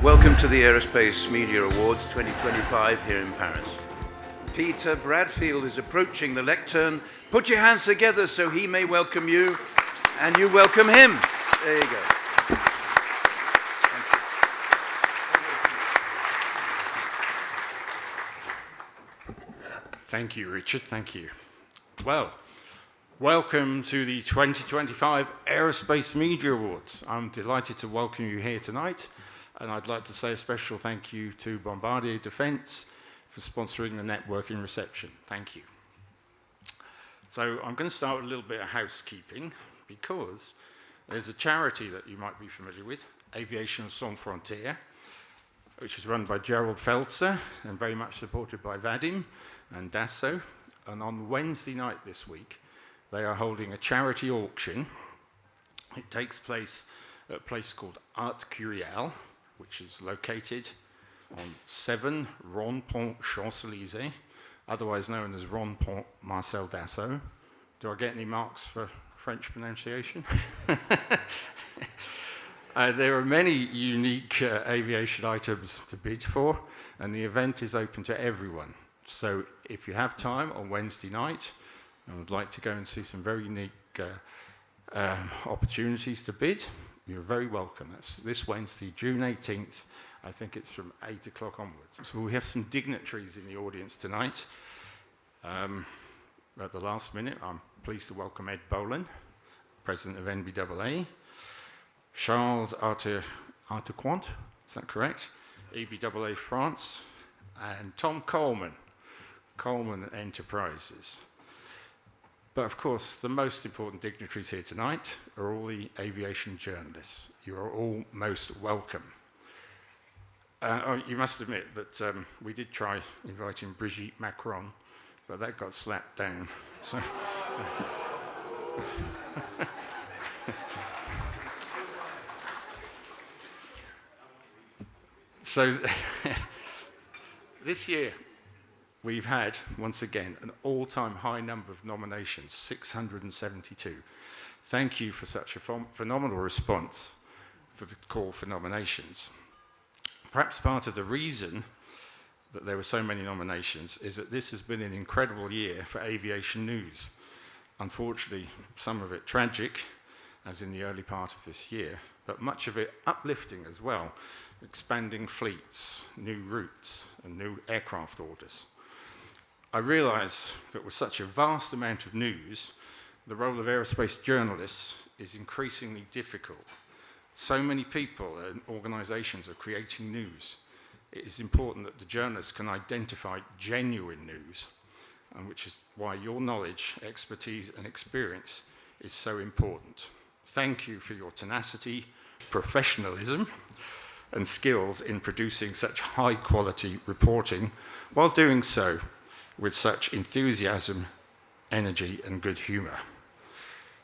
Welcome to the Aerospace Media Awards 2025 here in Paris. Peter Bradfield is approaching the lectern. Put your hands together so he may welcome you and you welcome him. There you go. Thank you, Richard. Thank you. Well, welcome to the 2025 Aerospace Media Awards. I'm delighted to welcome you here tonight, and I'd like to say a special thank you to Bombardier Defence for sponsoring the networking reception. Thank you. So I'm going to start with a little bit of housekeeping because there's a charity that you might be familiar with, Aviation Sans Frontières, which is run by Gerald Feltzer and very much supported by Vadim and Dassault. And on Wednesday night this week, they are holding a charity auction. It takes place at a place called Art Curial, which is located on 7 Rond-Point Champs-Élysées, otherwise known as Rond-Point Marcel Dassault. Do I get any marks for French pronunciation? There are many unique aviation items to bid for, and the event is open to everyone. So if you have time on Wednesday night and would like to go and see some very unique opportunities to bid, you're very welcome. That's this Wednesday, June 18th. I think it's from 8 o'clock onwards. So we have some dignitaries in the audience tonight. At the last minute, I'm pleased to welcome Ed Boland, President of NBAA, Charles Artequant, is that correct? EBAA France, and Tom Coleman, Coleman Enterprises. But of course, the most important dignitaries here tonight are all the aviation journalists. You are all most welcome. You must admit that we did try inviting Brigitte Macron, but that got slapped down. So this year, we've had, once again, an all-time high number of nominations, 672. Thank you for such a phenomenal response for the call for nominations. Perhaps part of the reason that there were so many nominations is that this has been an incredible year for aviation news. Unfortunately, some of it tragic, as in the early part of this year, but much of it uplifting as well, expanding fleets, new routes, and new aircraft orders. I realise that with such a vast amount of news, the role of aerospace journalists is increasingly difficult. So many people and organisations are creating news. It is important that the journalists can identify genuine news, and which is why your knowledge, expertise, and experience is so important. Thank you for your tenacity, professionalism, and skills in producing such high-quality reporting, while doing so with such enthusiasm, energy, and good humour.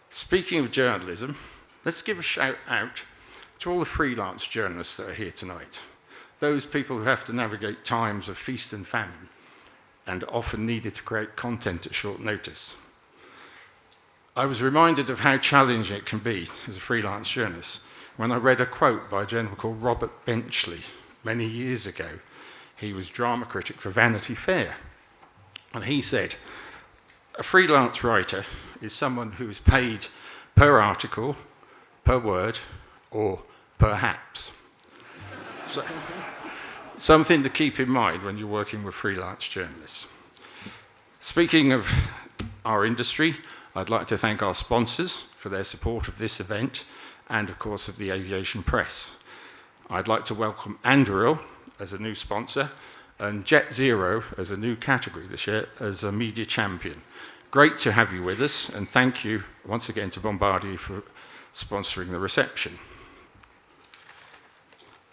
Speaking of journalism, let's give a shout out to all the freelance journalists that are here tonight, those people who have to navigate times of feast and famine and often needed to create content at short notice. I was reminded of how challenging it can be as a freelance journalist when I read a quote by a gentleman called Robert Benchley many years ago. He was drama critic for Vanity Fair. And he said, a freelance writer is someone who is paid per article, per word, or perhaps. So, something to keep in mind when you're working with freelance journalists. Speaking of our industry, I'd like to thank our sponsors for their support of this event and, of course, of the aviation press. I'd like to welcome Anduril as a new sponsor and Jet Zero as a new category this year as a media champion. Great to have you with us, and thank you once again to Bombardier for sponsoring the reception.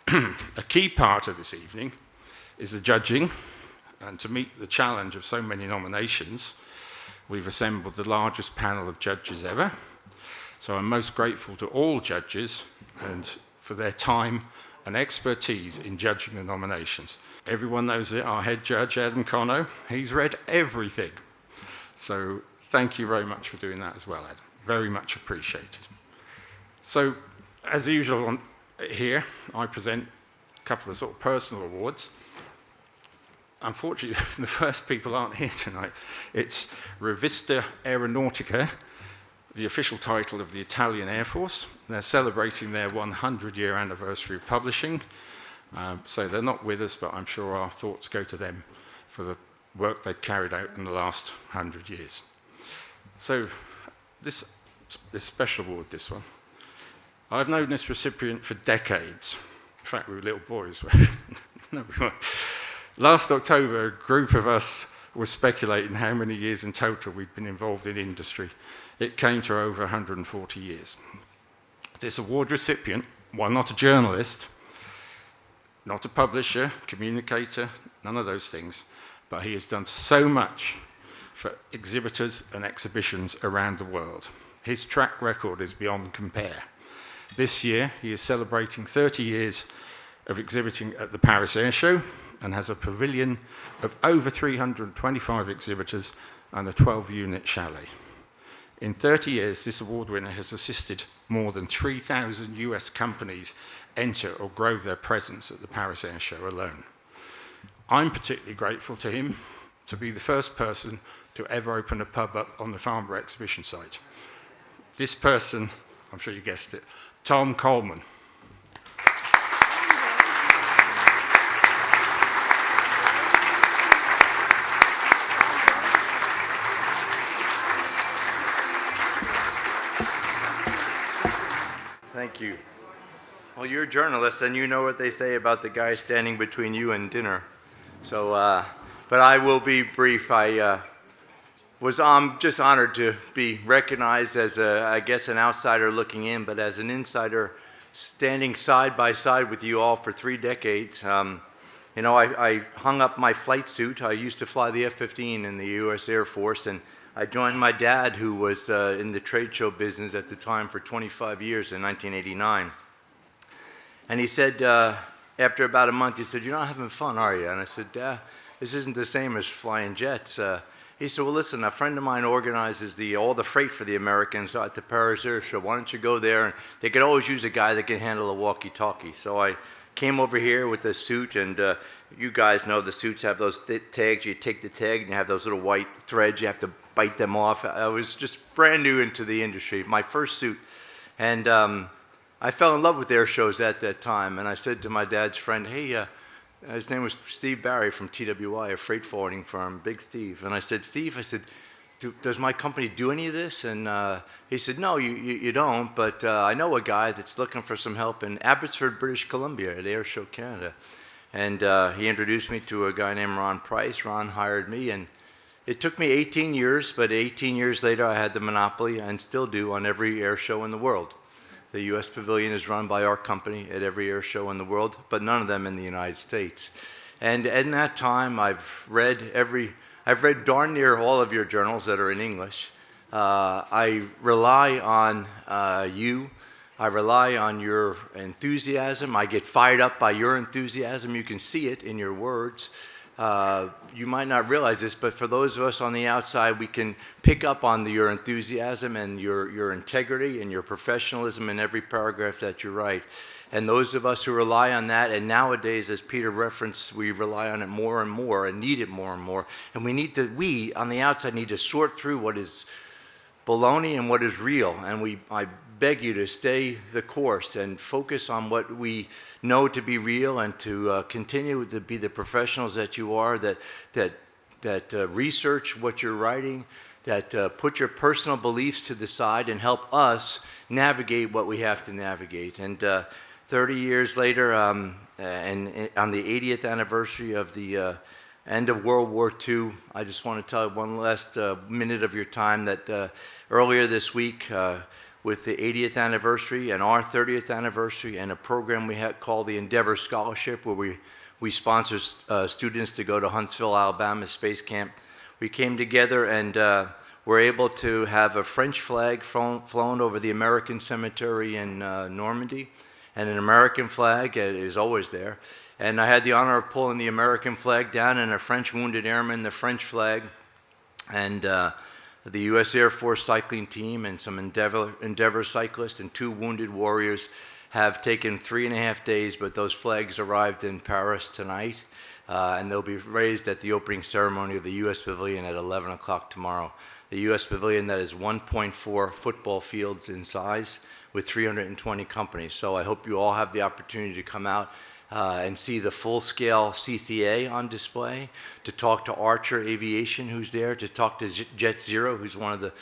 A key part of this evening is the judging, and to meet the challenge of so many nominations, we've assembled the largest panel of judges ever. So I'm most grateful to all judges and for their time and expertise in judging the nominations. Everyone knows it, our head judge, Adam Conno, he's read everything. So thank you very much for doing that as well, Adam. Very much appreciated. So, as usual here, I present couple of sort of personal awards. Unfortunately, the first people aren't here tonight. It's Revista Aeronautica, the official title of the Italian Air Force. They're celebrating their 100-year anniversary of publishing. So they're not with us, but I'm sure our thoughts go to them for the work they've carried out in the last 100 years. So this special award, this one, I've known this recipient for decades. In fact, we were little boys. No, we weren't. Last October, a group of us were speculating how many years in total we'd been involved in industry. It came to over 140 years. This award recipient, while not a journalist, not a publisher, communicator, none of those things, but he has done so much for exhibitors and exhibitions around the world. His track record is beyond compare. This year, he is celebrating 30 years of exhibiting at the Paris Air Show and has a pavilion of over 325 exhibitors and a 12-unit chalet. In 30 years, this award winner has assisted more than 3,000 US companies enter or grow their presence at the Paris Air Show alone. I'm particularly grateful to him to be the first person to ever open a pub up on the Farnborough exhibition site. This person, I'm sure you guessed it, Tom Coleman. Thank you. Well, you're a journalist, and you know what they say about the guy standing between you and dinner. So, but I will be brief. I'm just honored to be recognized as, I guess, an outsider looking in, but as an insider standing side by side with you all for 3 decades. You know, I hung up my flight suit. I used to fly the F-15 in the U.S. Air Force, and I joined my dad, who was in the trade show business at the time for 25 years in 1989. And he said, after about a month, he said, "You're not having fun, are you?" And I said, "Dad, this isn't the same as flying jets." He said, "Well, listen, a friend of mine organizes all the freight for the Americans at the Paris Air Show. Why don't you go there? And they could always use a guy that can handle a walkie-talkie." So I came over here with a suit, and you guys know the suits have those tags. You take the tag, and you have those little white threads. You have to bite them off. I was just brand new into the industry, my first suit. And I fell in love with air shows at that time. And I said to my dad's friend, "Hey, his name was Steve Barry from TWI, a freight forwarding firm, Big Steve." And I said, "Steve," I said, "does my company do any of this?" And he said, "No, you don't, but I know a guy that's looking for some help in Abbotsford, British Columbia at Air Show Canada." And he introduced me to a guy named Ron Price. Ron hired me, and it took me 18 years, but 18 years later I had the monopoly, and still do, on every air show in the world. The U.S. Pavilion is run by our company at every air show in the world, but none of them in the United States. And in that time, I've read darn near all of your journals that are in English. I rely on you. I rely on your enthusiasm. I get fired up by your enthusiasm. You can see it in your words. You might not realize this, but for those of us on the outside, we can pick up on your enthusiasm and your integrity and your professionalism in every paragraph that you write. And those of us who rely on that, and nowadays, as Peter referenced, we rely on it more and more and need it more and more. And we on the outside need to sort through what is baloney and what is real. And I beg you to stay the course and focus on what we know to be real, and to continue to be the professionals that you are, that research what you're writing, that put your personal beliefs to the side and help us navigate what we have to navigate. And 30 years later, and on the 80th anniversary of the end of World War II, I just want to tell you one last minute of your time that earlier this week, with the 80th anniversary and our 30th anniversary, and a program we had called the Endeavor Scholarship, where we sponsor students to go to Huntsville, Alabama Space Camp. We came together and were able to have a French flag flown over the American cemetery in Normandy, and an American flag is always there. And I had the honor of pulling the American flag down, and a French wounded airman, the French flag, and the U.S. Air Force cycling team, and some Endeavor cyclists, and 2 wounded warriors. have taken 3.5 days, but those flags arrived in Paris tonight, and they'll be raised at the opening ceremony of the U.S. Pavilion at 11 o'clock tomorrow. The U.S. Pavilion that is 1.4 football fields in size with 320 companies. So I hope you all have the opportunity to come out and see the full-scale CCA on display, to talk to Archer Aviation, who's there, to talk to Jet Zero, who's one of the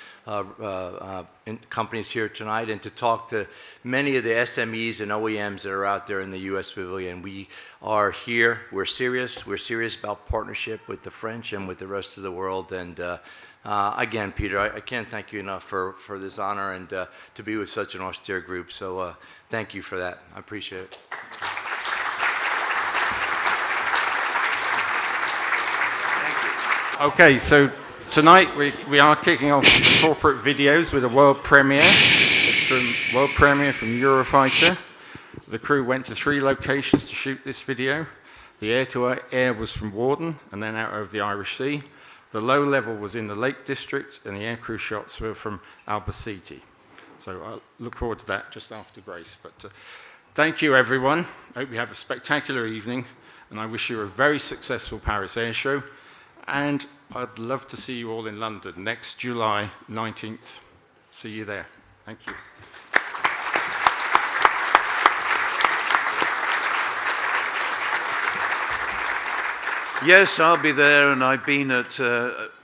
companies here tonight, and to talk to many of the SMEs and OEMs that are out there in the U.S. Pavilion. We are here. We're serious. We're serious about partnership with the French and with the rest of the world. And again, Peter, I can't thank you enough for this honor and to be with such an austere group. So thank you for that. I appreciate it. Okay, so tonight we are kicking off the corporate videos with a world premiere. It's from world premiere from Eurofighter. The crew went to 3 locations to shoot this video. The air-to-air was from Warden and then out over the Irish Sea. The low level was in the Lake District, and the aircrew shots were from Albacete. So I look forward to that just after Grace. But thank you, everyone. I hope you have a spectacular evening, and I wish you a very successful Paris Air Show. And I'd love to see you all in London next July 19th. See you there. Thank you. Yes, I'll be there, and I've been at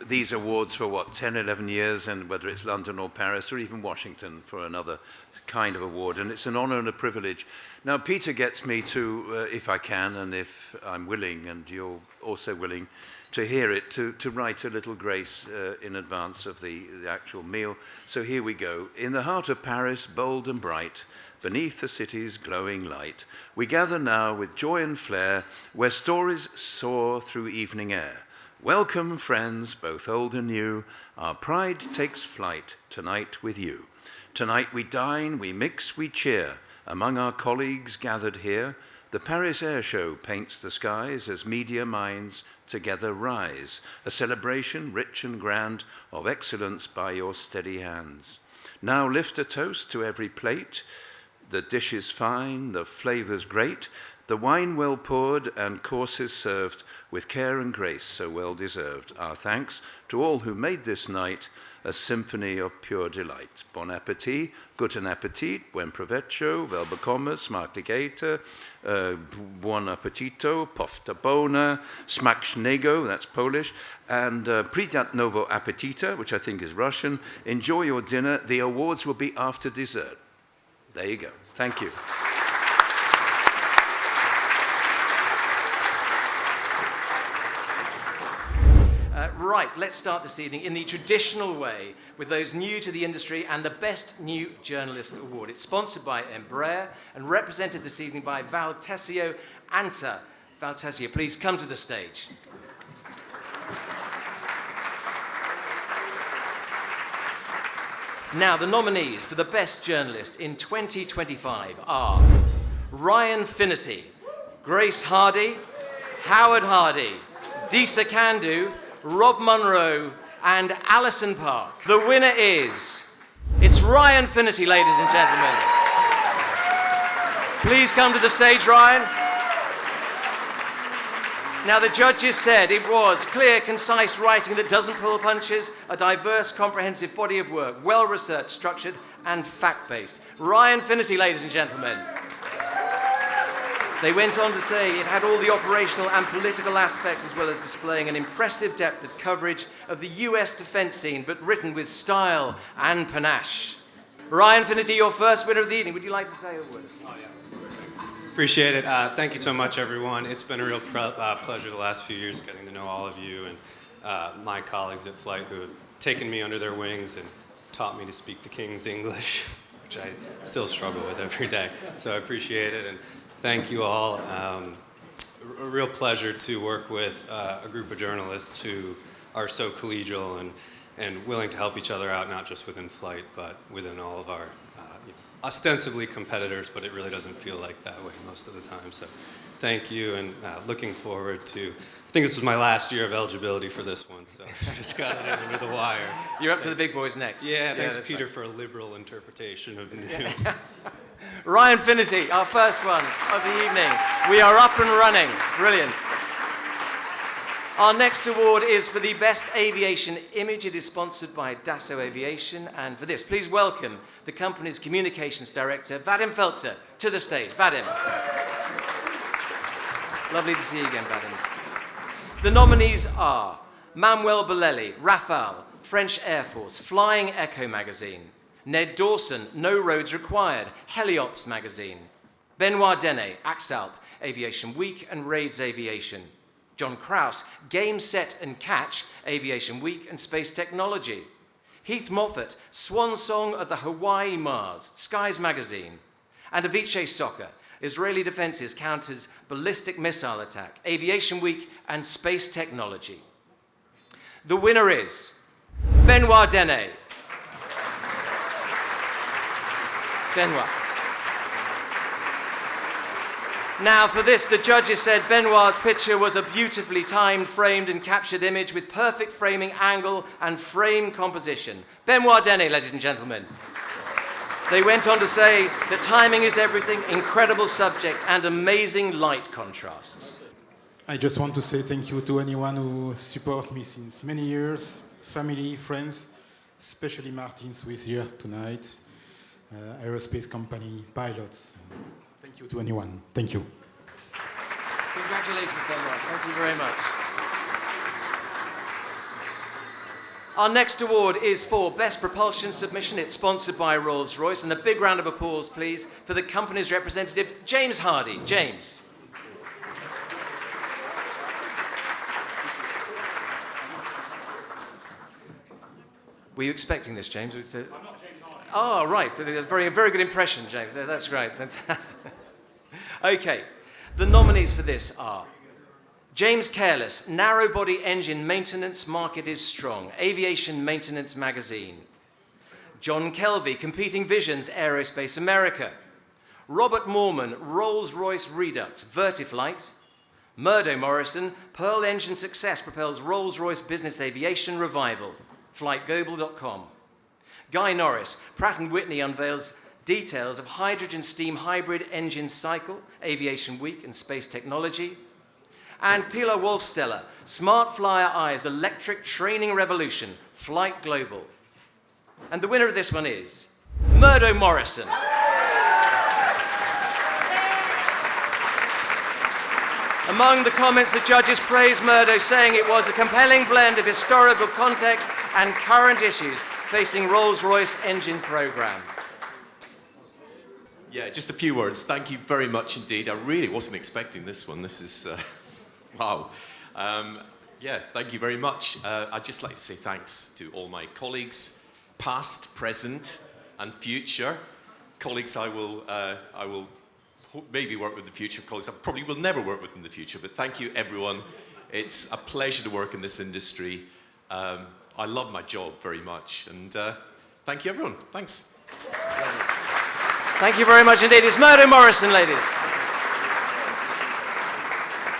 these awards for, 10, 11 years, and whether it's London or Paris or even Washington for another kind of award, and it's an honor and a privilege. Now, Peter gets me to, if I can, and if I'm willing, and you're also willing, to hear it, to write a little grace in advance of the actual meal. So here we go. In the heart of Paris, bold and bright, beneath the city's glowing light, we gather now with joy and flair, where stories soar through evening air. Welcome, friends, both old and new. Our pride takes flight tonight with you. Tonight we dine, we mix, we cheer. Among our colleagues gathered here, the Paris Air Show paints the skies as media minds together rise, a celebration rich and grand of excellence by your steady hands. Now lift a toast to every plate. The dish is fine, the flavors great, the wine well poured and courses served with care and grace so well deserved. Our thanks to all who made this night a symphony of pure delight. Bon appetit, guten appetit, buen provecho, vel bekomme, smakelijk buon appetito, pofta bona, smacznego, that's Polish, and przyjemnego appetita, which I think is Russian. Enjoy your dinner. The awards will be after dessert. There you go. Thank you. Right, let's start this evening in the traditional way with those new to the industry and the Best New Journalist Award. It's sponsored by Embraer and represented this evening by Valtesio Anta. Valtesio, please come to the stage. Now, the nominees for the Best Journalist in 2025 are Ryan Finnerty, Grace Hardy, Howard Hardy, Disa Kandu, Rob Munro, and Alison Park. The winner it's Ryan Finnerty, ladies and gentlemen. Please come to the stage, Ryan. Now, the judges said it was clear, concise writing that doesn't pull punches, a diverse, comprehensive body of work, well-researched, structured, and fact-based. Ryan Finnerty, ladies and gentlemen. They went on to say it had all the operational and political aspects, as well as displaying an impressive depth of coverage of the US defense scene, but written with style and panache. Ryan Finnerty, your first winner of the evening. Would you like to say a word? Oh, yeah. Appreciate it. Thank you so much, everyone. It's been a real pleasure the last few years getting to know all of you and my colleagues at Flight who have taken me under their wings and taught me to speak the King's English, which I still struggle with every day. So I appreciate it. And thank you all. A real pleasure to work with a group of journalists who are so collegial and willing to help each other out, not just within Flight, but within all of our ostensibly competitors, but it really doesn't feel like that way most of the time. So thank you, and looking forward to, I think this was my last year of eligibility for this one, so just got it in with the wire. You're up to the big boys next. Yeah, thanks Peter for a liberal interpretation of new. Ryan Finity, our first one of the evening. We are up and running. Brilliant. Our next award is for the Best Aviation Image. It is sponsored by Dassault Aviation. And for this, please welcome the company's Communications Director, Vadim Feltzer, to the stage. Vadim. Lovely to see you again, Vadim. The nominees are Manuel Bolelli, Rafale, French Air Force, Flying Echo magazine. Ned Dawson, No Roads Required, Heliops magazine. Benoit Dene, Axalp, Aviation Week and Raids Aviation. John Krause, Game, Set and Catch, Aviation Week and Space Technology. Heath Moffat, Swan Song of the Hawaii Mars, Skies magazine. And Avicii Soccer, Israeli Defenses counters ballistic missile attack, Aviation Week and Space Technology. The winner is Benoit Dene. Benoit. Now, for this, the judges said Benoit's picture was a beautifully timed, framed, and captured image with perfect framing angle and frame composition. Benoit Dene, ladies and gentlemen. They went on to say that timing is everything, incredible subject, and amazing light contrasts. I just want to say thank you to anyone who supports me since many years, family, friends, especially Martins who is here tonight. Aerospace company, pilots. Thank you to anyone. Thank you. Congratulations, Benoit. Thank you very much. Our next award is for Best Propulsion Submission. It's sponsored by Rolls-Royce. And a big round of applause, please, for the company's representative, James Hardy. James. Were you expecting this, James? I'm not James Hardy. Oh, right. Very, very good impression, James. That's great. Fantastic. Okay. The nominees for this are James Careless, Narrow Body Engine Maintenance Market is Strong, Aviation Maintenance Magazine. John Kelvey, Competing Visions, Aerospace America. Robert Moorman, Rolls-Royce Redux, Vertiflight. Murdo Morrison, Pearl Engine Success propels Rolls-Royce Business Aviation Revival, flightglobal.com. Guy Norris, Pratt & Whitney unveils details of hydrogen steam hybrid engine cycle, Aviation Week and Space Technology. And Pilar Wolfsteller, Smart Flyer Eyes Electric Training Revolution, Flight Global. And the winner of this one is Murdo Morrison. Among the comments, the judges praised Murdo, saying it was a compelling blend of historical context and current issues facing Rolls-Royce engine program. Yeah, just a few words. Thank you very much indeed. I really wasn't expecting this one. This is, wow. Yeah, thank you very much. I'd just like to say thanks to all my colleagues, past, present, and future. Colleagues I will maybe work with in the future, colleagues I probably will never work with in the future, but thank you everyone. It's a pleasure to work in this industry. I love my job very much, and thank you everyone. Thanks. Thank you very much indeed. It's Murdo Morrison, ladies.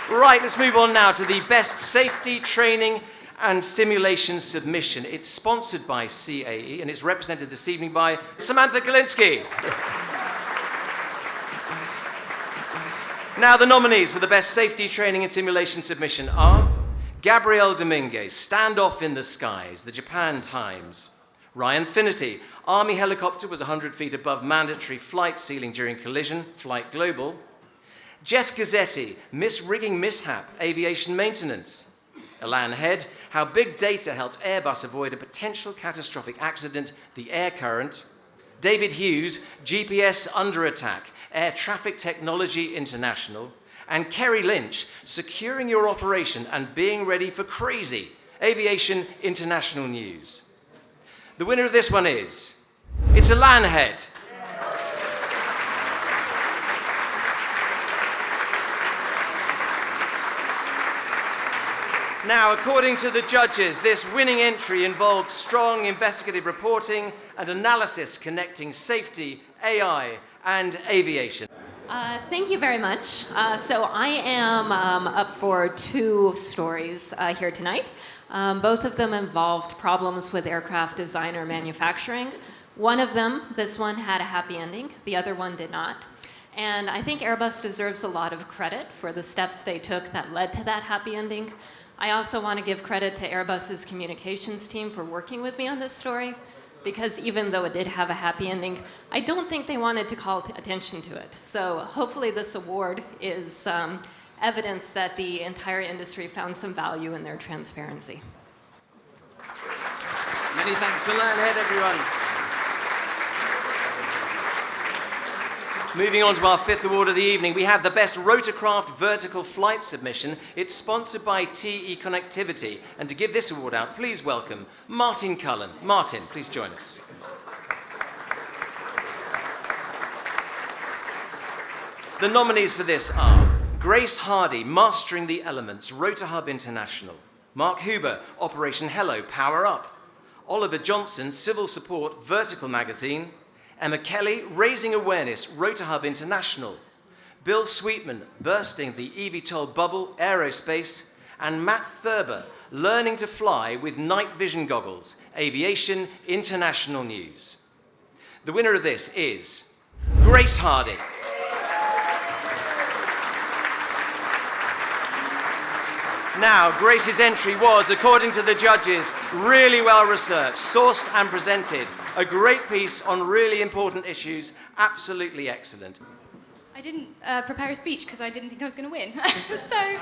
Right, let's move on now to the Best Safety Training and Simulation Submission. It's sponsored by CAE, and it's represented this evening by Samantha Kalinsky. Now, the nominees for the Best Safety Training and Simulation Submission are Gabrielle Dominguez, Standoff in the Skies, the Japan Times. Ryan Finity, Army helicopter was 100 feet above mandatory flight ceiling during collision, Flight Global. Jeff Gazzetti, Misrigging Mishap, Aviation Maintenance. Elan Head, How Big Data Helped Airbus Avoid a Potential Catastrophic Accident, the Air Current. David Hughes, GPS Under Attack, Air Traffic Technology International. And Kerry Lynch, Securing Your Operation and Being Ready for Crazy, Aviation International News. The winner of this one is, it's Elan Head. Now, according to the judges, this winning entry involved strong investigative reporting and analysis connecting safety, AI, and aviation. Thank you very much. So I am up for two stories here tonight. Both of them involved problems with aircraft design or manufacturing. One of them, this one, had a happy ending. The other one did not. And I think Airbus deserves a lot of credit for the steps they took that led to that happy ending. I also want to give credit to Airbus's communications team for working with me on this story, because even though it did have a happy ending, I don't think they wanted to call attention to it. So hopefully this award is evidence that the entire industry found some value in their transparency. Many thanks to Learnhead, everyone. Moving on to our fifth award of the evening, we have the Best Rotorcraft Vertical Flight Submission. It's sponsored by TE Connectivity. And to give this award out, please welcome Martin Cullen. Martin, please join us. The nominees for this are Grace Hardy, Mastering the Elements, Rotor Hub International. Mark Huber, Operation Hello, Power Up. Oliver Johnson, Civil Support, Vertical Magazine. Emma Kelly, Raising Awareness, Rotor Hub International. Bill Sweetman, Bursting the eVTOL Bubble, Aerospace. And Matt Thurber, Learning to Fly with Night Vision Goggles, Aviation International News. The winner of this is Grace Hardy. Now, Grace's entry was, according to the judges, really well researched, sourced and presented. A great piece on really important issues, absolutely excellent. I didn't prepare a speech because I didn't think I was going to win. So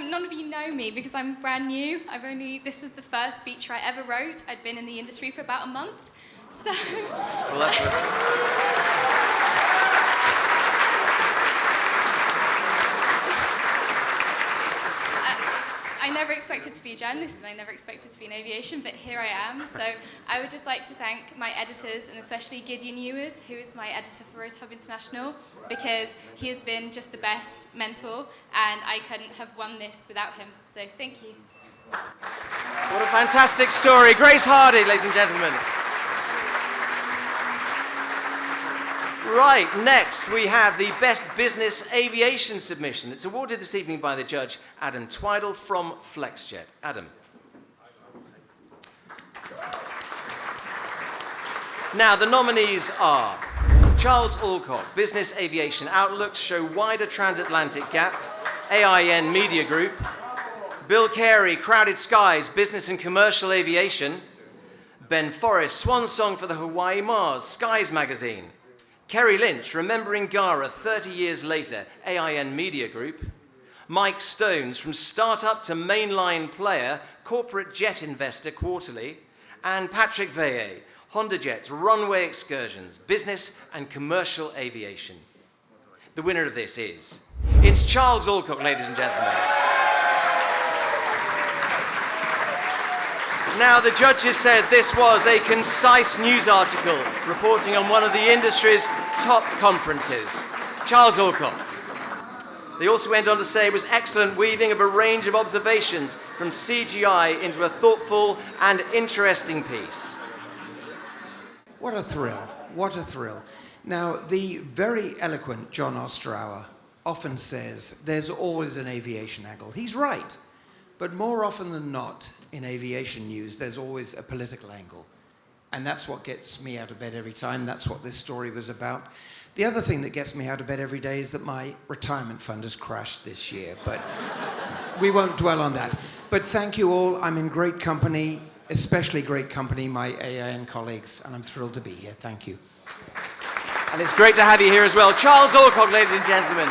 none of you know me because I'm brand new. This was the first feature I ever wrote. I'd been in the industry for about a month. So. Well, that's I never expected to be a journalist and I never expected to be in aviation, but here I am. So I would just like to thank my editors and especially Gideon Ewers, who is my editor for Rotor Hub International, because he has been just the best mentor and I couldn't have won this without him. So thank you. What a fantastic story. Grace Hardy, ladies and gentlemen. Right, next we have the Best Business Aviation Submission. It's awarded this evening by the judge, Adam Twidle from FlexJet. Adam. Now, the nominees are Charles Alcock, Business Aviation Outlooks Show Wider Transatlantic Gap, AIN Media Group. Bill Carey, Crowded Skies, Business and Commercial Aviation. Ben Forrest, Swan Song for the Hawaii Mars, Skies Magazine. Kerry Lynch, Remembering Gara 30 Years Later, AIN Media Group. Mike Stones, From Startup to Mainline Player, Corporate Jet Investor Quarterly. And Patrick Veillet, Honda Jets, Runway Excursions, Business and Commercial Aviation. The winner of this is, it's Charles Alcock, ladies and gentlemen. Now, the judges said this was a concise news article reporting on one of the industry's top conferences. Charles Alcock. They also went on to say it was excellent weaving of a range of observations from CGI into a thoughtful and interesting piece. What a thrill. What a thrill. Now, the very eloquent John Ostrower often says there's always an aviation angle. He's right. But more often than not, in aviation news, there's always a political angle. And that's what gets me out of bed every time. That's what this story was about. The other thing that gets me out of bed every day is that my retirement fund has crashed this year. But we won't dwell on that. But thank you all. I'm in great company, especially great company, my AIN colleagues, and I'm thrilled to be here. Thank you. And it's great to have you here as well. Charles Alcock, ladies and gentlemen.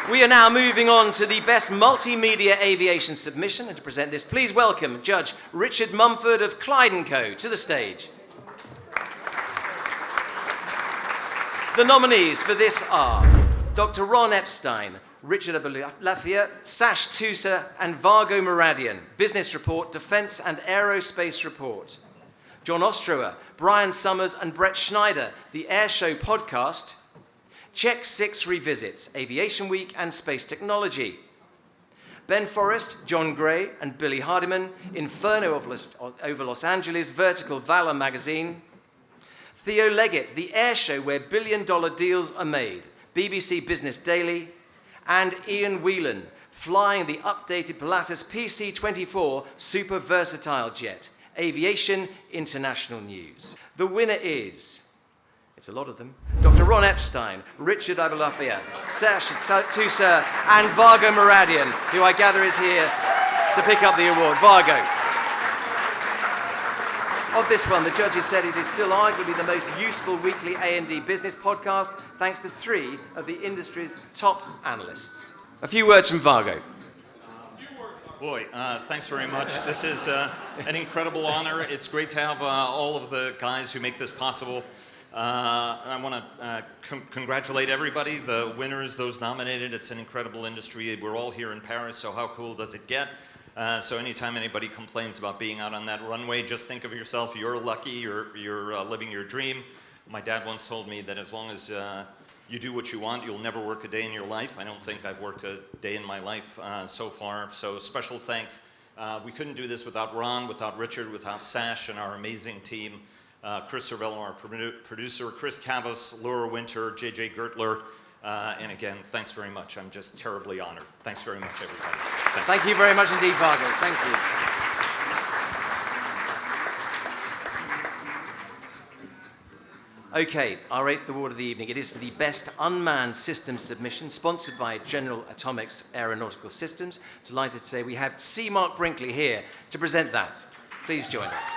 We are now moving on to the Best Multimedia Aviation Submission, and to present this, please welcome Judge Richard Mumford of Clyde & Co. to the stage. The nominees for this are Dr. Ron Epstein, Richard Abulafia, Sash Tusa, and Vargo Muradian, Business Report, Defense and Aerospace Report. John Ostrower, Brian Summers, and Brett Schneider, the Air Show Podcast. Check 6 Revisits, Aviation Week and Space Technology. Ben Forrest, John Gray, and Billy Hardiman, Inferno over Los Angeles, Vertical Valor Magazine. Theo Leggett, The Air Show Where Billion-Dollar Deals Are Made, BBC Business Daily. And Ian Whelan, Flying the Updated Pilatus PC-24 Super Versatile Jet, Aviation International News. The winner is, it's a lot of them, Dr. Ron Epstein, Richard Abulafia, Serge Toussaint, and Vargo Muradian, who I gather is here to pick up the award. Vargo. Of this one, the judges said it is still arguably the most useful weekly A&D business podcast, thanks to 3 of the industry's top analysts. A few words from Vargo. Boy, thanks very much. This is an incredible honor. It's great to have all of the guys who make this possible. I want to congratulate everybody, the winners, those nominated. It's an incredible industry. We're all here in Paris, so how cool does it get? So anytime anybody complains about being out on that runway, just think of yourself, you're lucky, you're living your dream. My dad once told me that as long as you do what you want, you'll never work a day in your life. I don't think I've worked a day in my life so far, so special thanks. We couldn't do this without Ron, without Richard, without Sash and our amazing team. Chris Cervello, our producer, Chris Cavas, Laura Winter, JJ Gertler, and again, thanks very much. I'm just terribly honored. Thanks very much, everybody. Thank you very much indeed, Vargo. Thank you. Okay, our 8th award of the evening. It is for the Best Unmanned Systems Submission, sponsored by General Atomics Aeronautical Systems. Delighted to say we have C. Mark Brinkley here to present that. Please join us.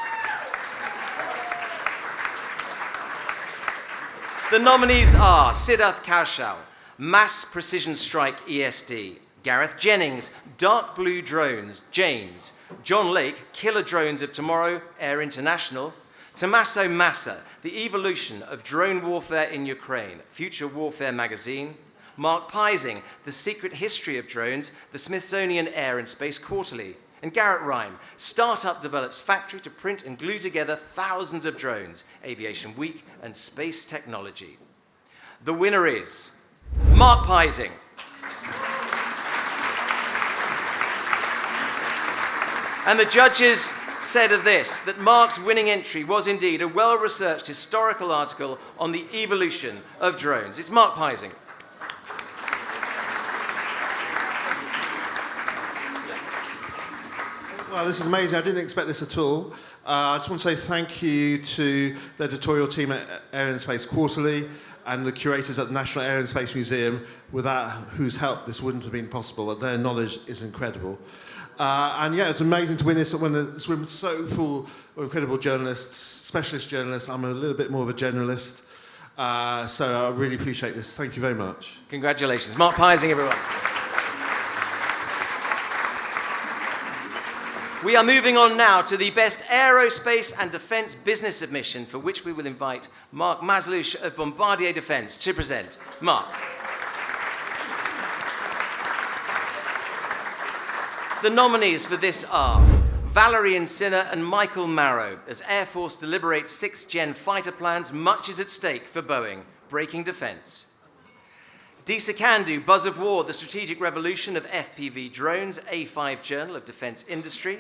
The nominees are Siddharth Kaushal, Mass Precision Strike ESD, Gareth Jennings, Dark Blue Drones, Janes, John Lake, Killer Drones of Tomorrow, Air International, Tommaso Massa, The Evolution of Drone Warfare in Ukraine, Future Warfare Magazine, Mark Pising, The Secret History of Drones, the Smithsonian Air and Space Quarterly, and Garrett Rhyme, Startup develops factory to print and glue together thousands of drones, Aviation Week and Space Technology. The winner is Mark Pising. And the judges said of this, that Mark's winning entry was indeed a well-researched historical article on the evolution of drones. It's Mark Pising. Well, this is amazing. I didn't expect this at all. I just want to say thank you to the editorial team at Air and Space Quarterly and the curators at the National Air and Space Museum, without whose help this wouldn't have been possible. Their knowledge is incredible. And yeah, it's amazing to win this when this room is so full of incredible journalists, specialist journalists. I'm a little bit more of a generalist. So I really appreciate this. Thank you very much. Congratulations. Mark Pising, everyone. We are moving on now to the Best Aerospace and Defence Business Submission, for which we will invite Mark Masluch of Bombardier Defence to present. Mark. The nominees for this are Valerian Sinner and Michael Marrow. As Air Force deliberates 6th-gen fighter plans, much is at stake for Boeing, breaking defence. Disa Kandu, Buzz of War, the Strategic Revolution of FPV Drones, A5 Journal of Defence Industry.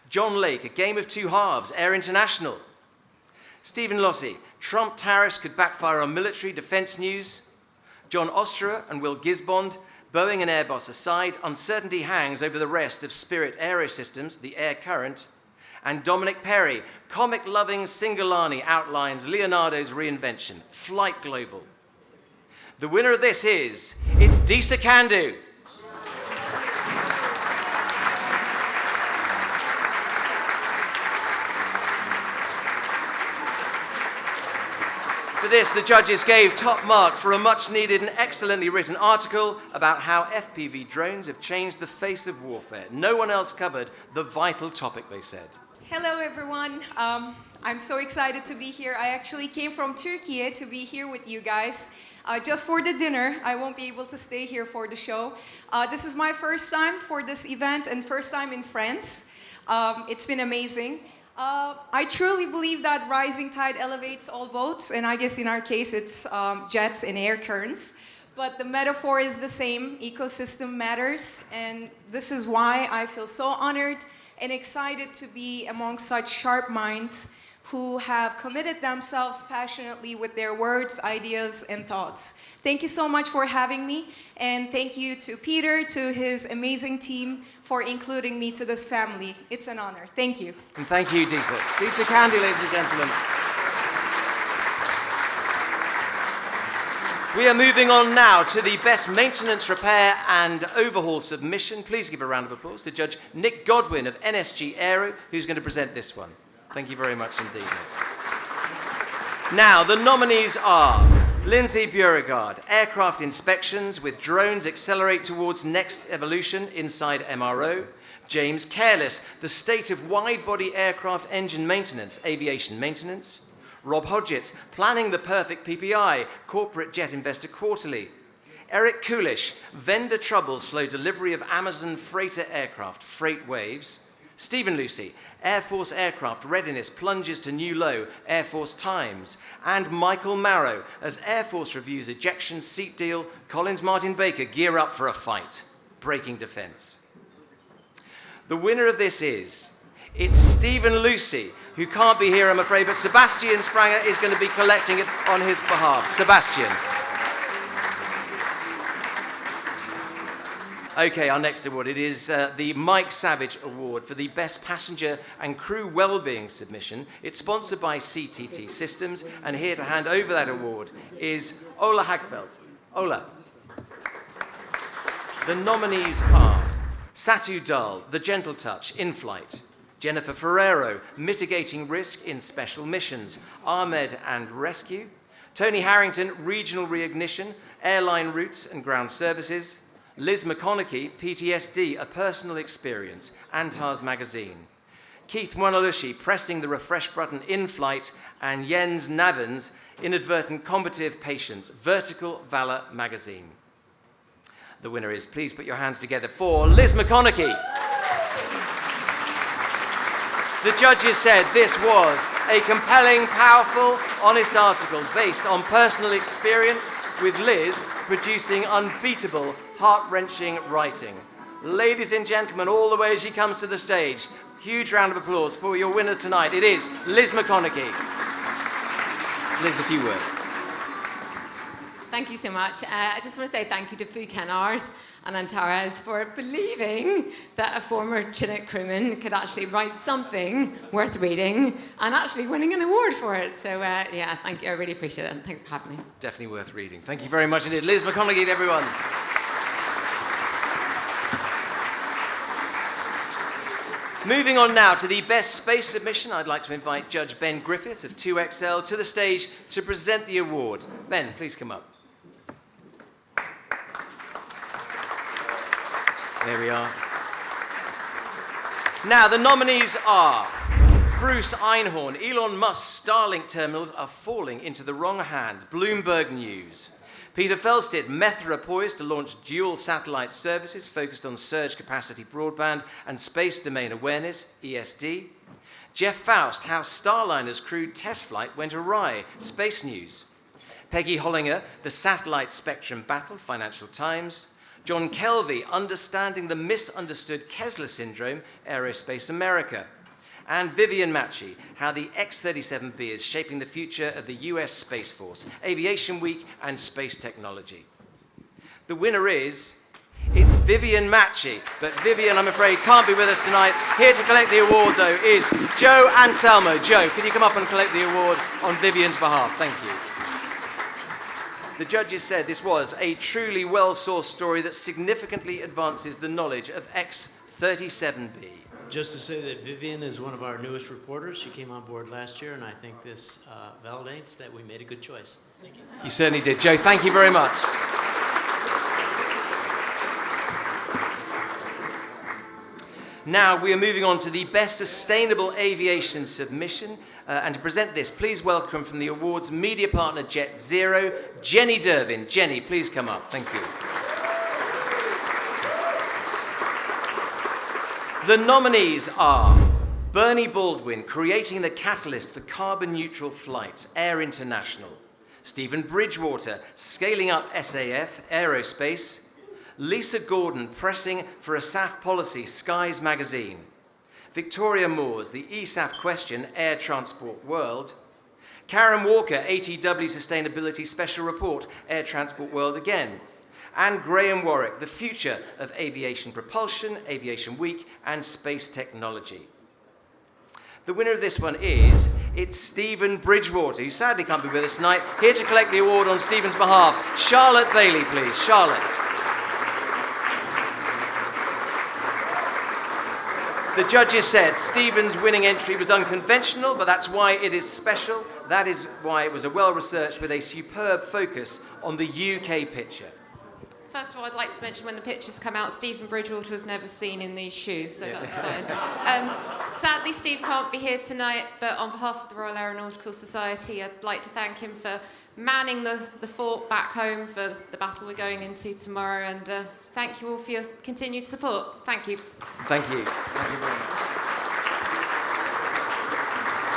John Lake, A Game of Two Halves, Air International. Stephen Lossie, Trump tariffs could backfire on military defence news. John Osterer and Will Gisbond, Boeing and Airbus aside, uncertainty hangs over the rest of Spirit Aerosystems, the Air Current. And Dominic Perry, comic-loving Singolani outlines Leonardo's reinvention, Flight Global. The winner of this is, it's Disa Kandu. For this, the judges gave top marks for a much-needed and excellently written article about how FPV drones have changed the face of warfare. No one else covered the vital topic, they said. Hello, everyone. I'm so excited to be here. I actually came from Turkey to be here with you guys. Just for the dinner. I won't be able to stay here for the show. This is my first time for this event and first time in France. It's been amazing. I truly believe that rising tide elevates all boats, and I guess in our case it's jets and air currents. But the metaphor is the same. Ecosystem matters, and this is why I feel so honored and excited to be among such sharp minds who have committed themselves passionately with their words, ideas, and thoughts. Thank you so much for having me, and thank you to Peter, to his amazing team, for including me to this family. It's an honor. Thank you. And thank you, Disa. Disa Candy, ladies and gentlemen. We are moving on now to the best maintenance, repair and overhaul submission. Please give a round of applause to Judge Nick Godwin of NSG Aero, who's going to present this one. Thank you very much indeed, Nick. Now, the nominees are Lindsay Beauregard, aircraft inspections with drones accelerate towards next evolution inside MRO. James Careless, the state of wide-body aircraft engine maintenance, aviation maintenance. Rob Hodgetts, planning the perfect PPI, Corporate Jet Investor Quarterly. Eric Coolish, vendor troubles slow delivery of Amazon freighter aircraft, Freight Waves. Stephen Lucy, Air Force aircraft readiness plunges to new low, Air Force Times. And Michael Marrow, as Air Force reviews ejection seat deal, Collins Martin Baker gear up for a fight, Breaking Defense. The winner of this it's Stephen Lucy, who can't be here, I'm afraid, but Sebastian Spranger is going to be collecting it on his behalf. Sebastian. Okay, our next award, it is the Mike Savage Award for the Best Passenger and Crew Wellbeing Submission. It's sponsored by CTT Systems, and here to hand over that award is Ola Hagfeldt. Ola. The nominees are Satu Dal, The Gentle Touch, In Flight. Jennifer Ferrero, Mitigating Risk in Special Missions, Ahmed and Rescue. Tony Harrington, Regional Reignition, Airline Routes and Ground Services. Liz McConaughey, PTSD, A Personal Experience, Antars Magazine. Keith Mwanalushi, Pressing the Refresh Button in Flight, and Jens Navens, Inadvertent Combative Patience, Vertical Valor Magazine. The winner is, please put your hands together for Liz McConaughey. The judges said this was a compelling, powerful, honest article based on personal experience, with Liz producing unbeatable, heart-wrenching writing. Ladies and gentlemen, all the way as she comes to the stage, huge round of applause for your winner tonight. It is Liz McConaughey. Liz, a few words. Thank you so much. I just want to say thank you to Fu Kennard and Antares for believing that a former Chinook crewman could actually write something worth reading and actually winning an award for it. So yeah, thank you. I really appreciate it. And thanks for having me. Definitely worth reading. Thank you very much indeed. Liz McConaughey, everyone. Moving on now to the best space submission, I'd like to invite Judge Ben Griffiths of 2XL to the stage to present the award. Ben, please come up. There we are. Now, the nominees are Bruce Einhorn, Elon Musk's Starlink terminals are falling into the wrong hands, Bloomberg News. Peter Felsted, Methra poised to launch dual satellite services focused on surge capacity broadband and space domain awareness, ESD. Jeff Faust, how Starliner's crewed test flight went awry, Space News. Peggy Hollinger, the satellite spectrum battle, Financial Times. John Kelvey, understanding the misunderstood Kessler syndrome, Aerospace America. And Vivian Machi, how the X-37B is shaping the future of the US Space Force, Aviation Week and space technology. The winner it's Vivian Machi, but Vivian, I'm afraid, can't be with us tonight. Here to collect the award, though, is Joe Anselmo. Joe, can you come up and collect the award on Vivian's behalf? Thank you. The judges said this was a truly well-sourced story that significantly advances the knowledge of X-37B. Just to say that Vivian is one of our newest reporters. She came on board last year, and I think this validates that we made a good choice. Thank you. You certainly did. Joe, thank you very much. Now we are moving on to the Best Sustainable Aviation Submission. And to present this, please welcome from the awards media partner Jet Zero, Jenny Dervin. Jenny, please come up. Thank you. The nominees are Bernie Baldwin, creating the catalyst for carbon-neutral flights, Air International. Stephen Bridgewater, scaling up SAF, Aerospace. Lisa Gordon, pressing for a SAF policy, Skies Magazine. Victoria Moores, the ESAF question, Air Transport World. Karen Walker, ATW Sustainability Special Report, Air Transport World again. And Graham Warwick, the future of aviation propulsion, Aviation Week, and space technology. The winner of this one it's Stephen Bridgewater, who sadly can't be with us tonight. Here to collect the award on Stephen's behalf, Charlotte Bailey, please. Charlotte. The judges said Stephen's winning entry was unconventional, but that's why it is special. That is why it was a well-researched with a superb focus on the UK picture. First of all, I'd like to mention when the pictures come out, Stephen Bridgewater was never seen in these shoes, so that's fine. Sadly, Steve can't be here tonight, but on behalf of the Royal Aeronautical Society, I'd like to thank him for manning the fort back home for the battle we're going into tomorrow, and thank you all for your continued support. Thank you. Thank you. Thank you very much.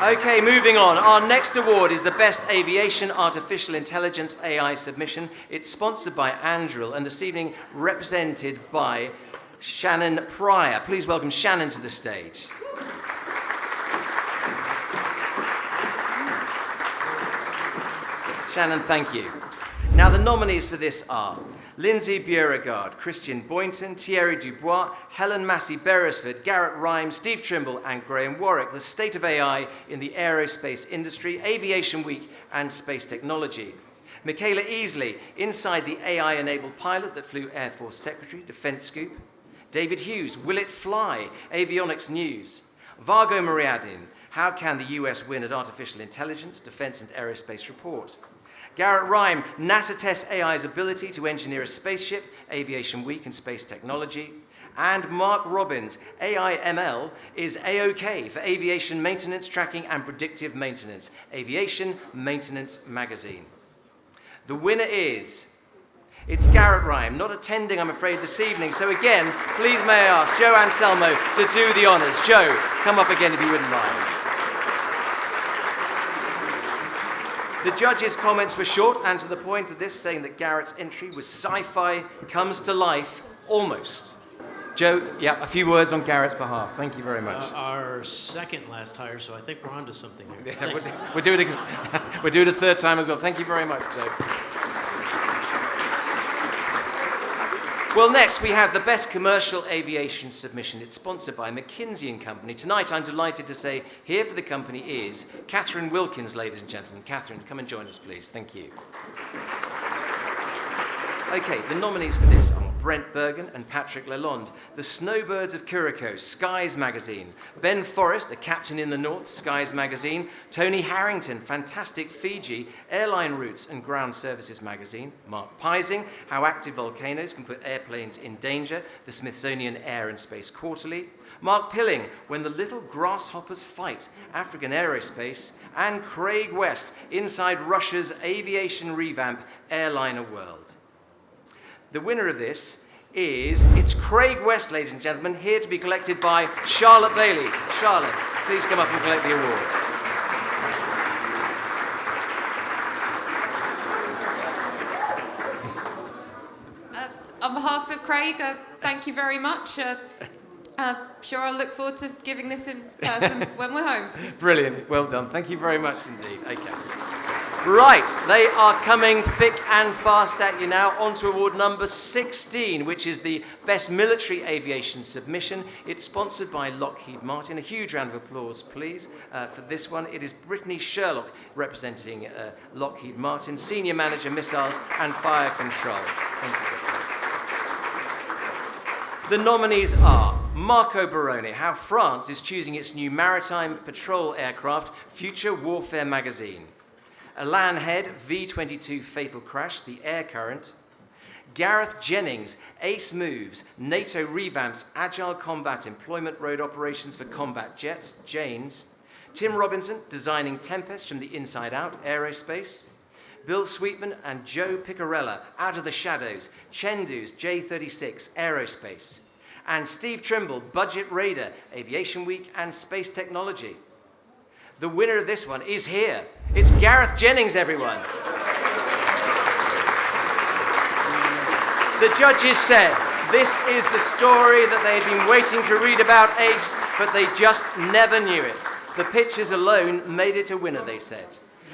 Okay, moving on. Our next award is the Best Aviation Artificial Intelligence AI Submission. It's sponsored by Anduril and this evening represented by Shannon Pryor. Please welcome Shannon to the stage. Shannon, thank you. Now, the nominees for this are Lindsay Beauregard, Christian Boynton, Thierry Dubois, Helen Massey-Beresford, Garrett Rhyme, Steve Trimble, and Graham Warwick. The state of AI in the aerospace industry, Aviation Week, and space technology. Michaela Easley, Inside the AI-enabled pilot that flew Air Force Secretary, Defense Scoop. David Hughes, Will It Fly? Avionics News. Vargo Moriadin, How Can the US Win at Artificial Intelligence? Defense and Aerospace Report. Garrett Rhyme, NASA tests AI's ability to engineer a spaceship, Aviation Week and Space Technology. And Mark Robbins, AI ML is A-OK for Aviation Maintenance Tracking and Predictive Maintenance, Aviation Maintenance Magazine. The winner it's Garrett Rhyme, not attending, I'm afraid, this evening. So again, please may I ask Joe Anselmo to do the honours. Joe, come up again if you wouldn't mind. The judges' comments were short and to the point of this, saying that Garrett's entry was sci-fi, comes to life, almost. Joe, yeah, a few words on Garrett's behalf. Thank you very much. Our second last hire, so I think we're on to something here. We're doing a third time as well. Thank you very much, Joe. Well, next we have the Best Commercial Aviation Submission. It's sponsored by McKinsey & Company. Tonight I'm delighted to say here for the company is Catherine Wilkins, ladies and gentlemen. Catherine, come and join us, please. Thank you. Okay, the nominees for this are Brent Bergen and Patrick Lalonde, The Snowbirds of Curacao, Skies Magazine, Ben Forrest, A Captain in the North, Skies Magazine, Tony Harrington, Fantastic Fiji, Airline Routes and Ground Services Magazine, Mark Pising, How Active Volcanoes Can Put Airplanes in Danger, The Smithsonian Air and Space Quarterly, Mark Pilling, When the Little Grasshoppers Fight, African Aerospace, and Craig West, Inside Russia's Aviation Revamp, Airliner World. The winner of this it's Craig West, ladies and gentlemen, here to be collected by Charlotte Bailey. Charlotte, please come up and collect the award. On behalf of Craig, thank you very much. Sure, I'll look forward to giving this in person when we're home. Brilliant. Well done. Thank you very much indeed. Okay. Right, they are coming thick and fast at you now. On to award number 16, which is the Best Military Aviation Submission. It's sponsored by Lockheed Martin. A huge round of applause, please, for this one. It is Brittany Sherlock representing Lockheed Martin, Senior Manager, Missiles and Fire Control. Thank you. The nominees are Marco Barone, How France is Choosing Its New Maritime Patrol Aircraft, Future Warfare Magazine. Alan Head, V-22 Fatal Crash, The Air Current. Gareth Jennings, Ace Moves, NATO Revamps Agile Combat Employment Road Operations for Combat Jets, Janes. Tim Robinson, Designing Tempest from the Inside Out, Aerospace. Bill Sweetman and Joe Picarella, Out of the Shadows, Chengdu's J-36, Aerospace. And Steve Trimble, Budget Raider, Aviation Week and Space Technology. The winner of this one is here. It's Gareth Jennings, everyone. The judges said this is the story that they had been waiting to read about, Ace. but they just never knew it. The pictures alone made it a winner, they said.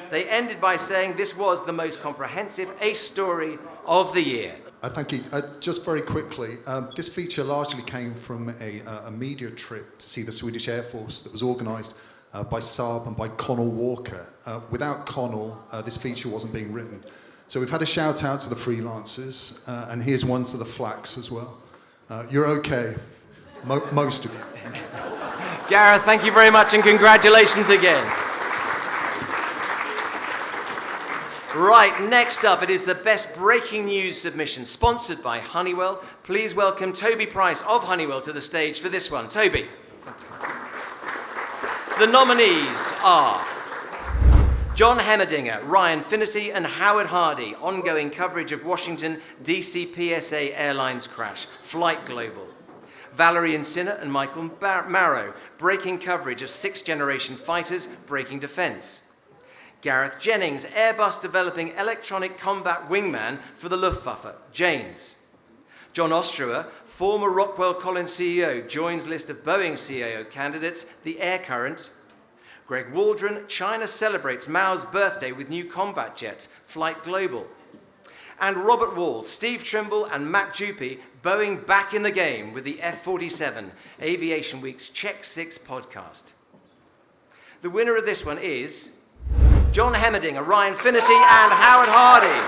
They ended by saying this was the most comprehensive ace story of the year. Thank you. Just very quickly, this feature largely came from a media trip to see the Swedish Air Force that was organised by Saab and by Connell Walker. Without Connell, this feature wasn't being written. So we've had a shout out to the freelancers, and here's one to the Flax as well. You're okay, most of you. Gareth, thank you very much and congratulations again. Right, next up, it is the Best Breaking News Submission, sponsored by Honeywell. Please welcome Toby Price of Honeywell to the stage for this one. Toby. The nominees are John Hemmerdinger, Ryan Finnerty, and Howard Hardy. Ongoing coverage of Washington DC PSA Airlines crash, Flight Global. Valerie Insinner and Michael Marrow, breaking coverage of sixth-generation fighters breaking defense. Gareth Jennings, Airbus developing electronic combat wingman for the Luftwaffe, Janes. John Ostrower, former Rockwell Collins CEO, joins list of Boeing CAO candidates, the Air Current. Greg Waldron, China celebrates Mao's birthday with new combat jets, Flight Global. And Robert Wall, Steve Trimble and Matt Dupy, Boeing back in the game with the F-47, Aviation Week's Check 6 podcast. The winner of this one is John Hemmerdinger, Ryan Finnerty and Howard Hardy.